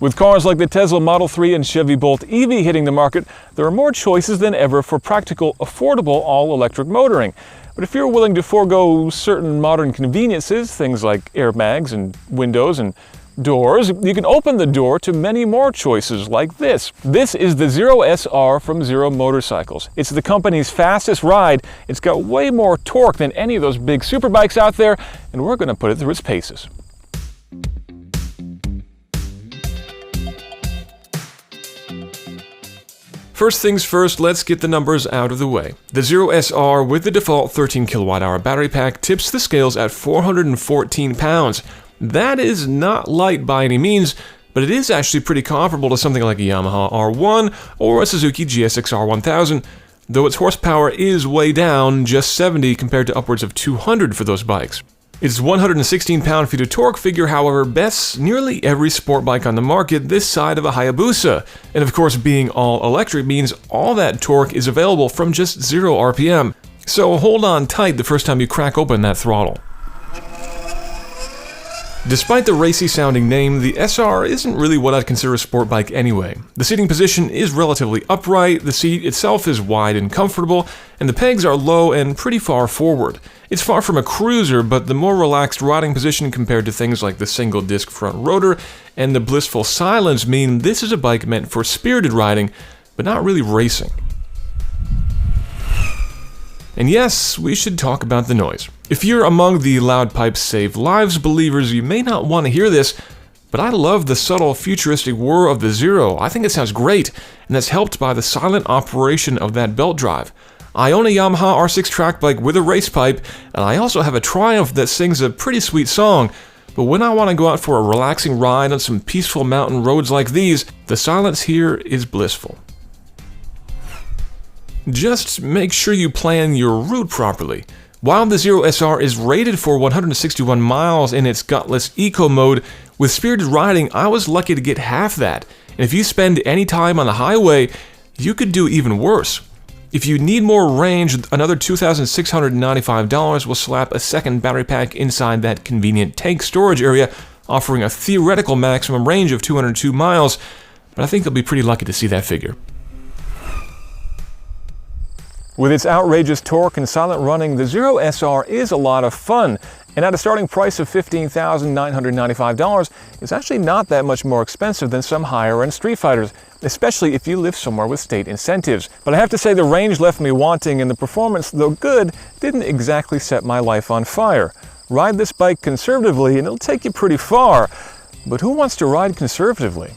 With cars like the Tesla Model 3 and Chevy Bolt EV hitting the market, there are more choices than ever for practical, affordable all-electric motoring. But if you're willing to forego certain modern conveniences, things like airbags and windows and doors, you can open the door to many more choices like this. This is the Zero SR from Zero Motorcycles. It's the company's fastest ride. It's got way more torque than any of those big superbikes out there, and we're going to put it through its paces. First things first, let's get the numbers out of the way. The Zero SR with the default 13 kWh battery pack tips the scales at 414 pounds. That is not light by any means, but it is actually pretty comparable to something like a Yamaha R1 or a Suzuki GSX R1000, though its horsepower is way down, just 70 compared to upwards of 200 for those bikes. Its 116 pound-feet of torque figure, however, bests nearly every sport bike on the market this side of a Hayabusa. And of course, being all electric means all that torque is available from just 0 RPM. So hold on tight the first time you crack open that throttle. Despite the racy-sounding name, the SR isn't really what I'd consider a sport bike anyway. The seating position is relatively upright, the seat itself is wide and comfortable, and the pegs are low and pretty far forward. It's far from a cruiser, but the more relaxed riding position compared to things like the single-disc front rotor and the blissful silence mean this is a bike meant for spirited riding, but not really racing. And yes, we should talk about the noise. If you're among the loud pipes save lives believers, you may not want to hear this, but I love the subtle futuristic whir of the Zero. I think it sounds great, and that's helped by the silent operation of that belt drive. I own a Yamaha R6 track bike with a race pipe, and I also have a Triumph that sings a pretty sweet song, but when I want to go out for a relaxing ride on some peaceful mountain roads like these, the silence here is blissful. Just make sure you plan your route properly. While the Zero SR is rated for 161 miles in its gutless eco mode, with spirited riding I was lucky to get half that, and if you spend any time on the highway, you could do even worse. If you need more range, another $2,695 will slap a second battery pack inside that convenient tank storage area, offering a theoretical maximum range of 202 miles, but I think you'll be pretty lucky to see that figure. With its outrageous torque and silent running, the Zero SR is a lot of fun, and at a starting price of $15,995, it's actually not that much more expensive than some higher-end street fighters, especially if you live somewhere with state incentives. But I have to say the range left me wanting, and the performance, though good, didn't exactly set my life on fire. Ride this bike conservatively and it'll take you pretty far, but who wants to ride conservatively?